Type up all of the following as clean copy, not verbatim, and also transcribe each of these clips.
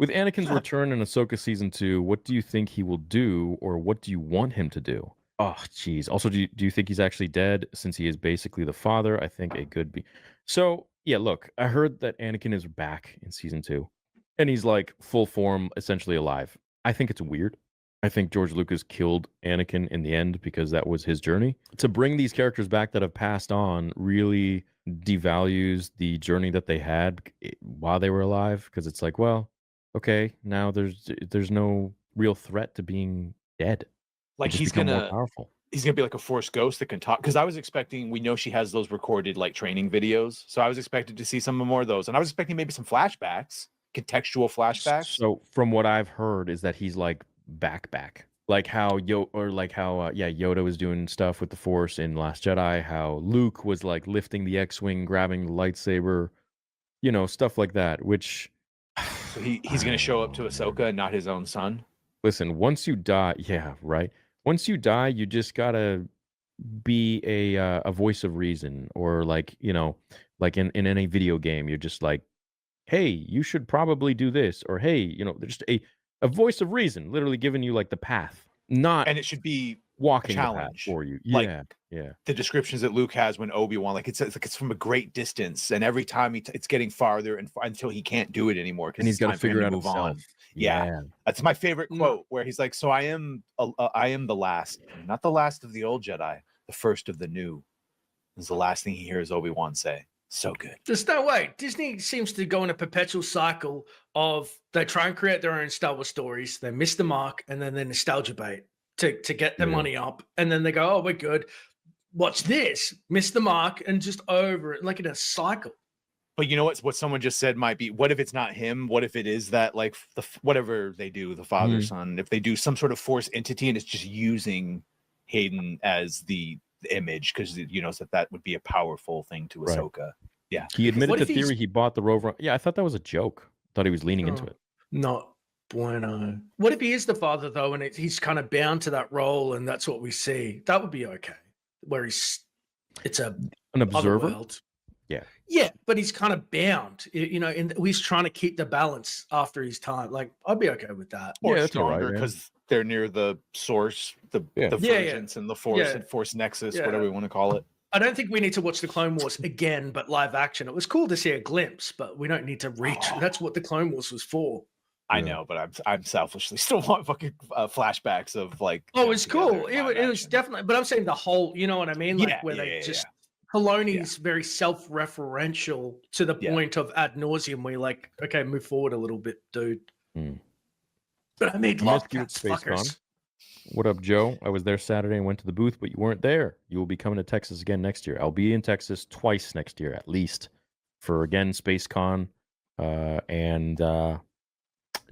With Anakin's return in Ahsoka season 2, what do you think he will do, or what do you want him to do? Oh, jeez. Also, do you think he's actually dead since he is basically the father? I think it could be. So, yeah, look, I heard that Anakin is back in season 2, and he's like full form, essentially alive. I think it's weird. I think George Lucas killed Anakin in the end because that was his journey. To bring these characters back that have passed on really devalues the journey that they had while they were alive, because it's like, well, okay, now there's no real threat to being dead. You Like just become more powerful. he's gonna be like a force ghost that can talk. Because I was expecting, we know she has those recorded like training videos, so I was expected to see some more of those, and I was expecting maybe some flashbacks, contextual flashbacks. So from what I've heard is that he's like back, like how Yoda was doing stuff with the Force in Last Jedi, how Luke was like lifting the X-wing, grabbing the lightsaber, stuff like that. Which So he's gonna show up to Ahsoka and not his own son. listen, once you die, yeah, right. Once you die, you just gotta be a voice of reason, or like like in any video game, you're just like, hey, you should probably do this, or hey, there's just a voice of reason, literally giving you like the path, not And it should be a walking the path challenge. for you. Like Yeah, yeah. the descriptions that Luke has when Obi-Wan, like it's from a great distance, and every time it's getting farther and until he can't do it anymore And because he's it's got to time for him figure to it out move himself. on. Yeah, Yeah. that's my favorite No. quote where he's like, "So I am the last, not the last of the old Jedi, the first of the new." Is the last thing he hears Obi-Wan say. So good. There's no way. Disney seems to go in a perpetual cycle of they try and create their own Star Wars stories, they miss the mark, and then they nostalgia bait to get their Yeah. money up. And then they go, oh, we're good. Watch this, miss the mark, and just over it, like in a cycle. But you know what someone just said might be, what if it's not him? What if it is that, like, whatever they do, the father Mhm. son, if they do some sort of force entity and it's just using Hayden as the image, because that would be a powerful thing to Right. Ahsoka. Yeah. He admitted What to if he's- theory he bought the rover. Yeah, I thought that was a joke. Thought he was leaning into Oh. it. Not bueno. What if he is the father though, and he's kind of bound to that role, and that's what we see? That would be okay. Where it's a An observer. otherworld. Yeah. Yeah, but he's kind of bound, and he's trying to keep the balance after his time. Like, I'd be okay with that. Or Yeah, that's all right, stronger man. because they're near the source, the Yeah. vergence and the force Yeah. and force nexus, Yeah. whatever we want to call it. I don't think we need to watch the Clone Wars again, but live action. It was cool to see a glimpse, but we don't need to reach. Oh. That's what the Clone Wars was for. I Yeah. know, but I'm selfishly still want fucking flashbacks of like. Oh, them it's together cool. in It, live it was action. definitely, but I'm saying the whole, you know what I mean? Like Yeah, where yeah, they yeah, just, Filoni's very self-referential to the Yeah. point of ad nauseum where you're like, okay, move forward a little bit, dude. Hmm. But I made I love missed you at cats, Space Con. fuckers. What up, Joe? I was there Saturday and went to the booth, but you weren't there. You will be coming to Texas again next year. I'll be in Texas twice next year, at least, for again Space Con and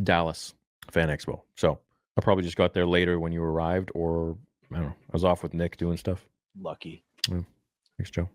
Dallas Fan Expo. So I probably just got there later when you arrived, or I don't know. I was off with Nick doing stuff. Lucky. Thanks, Joe.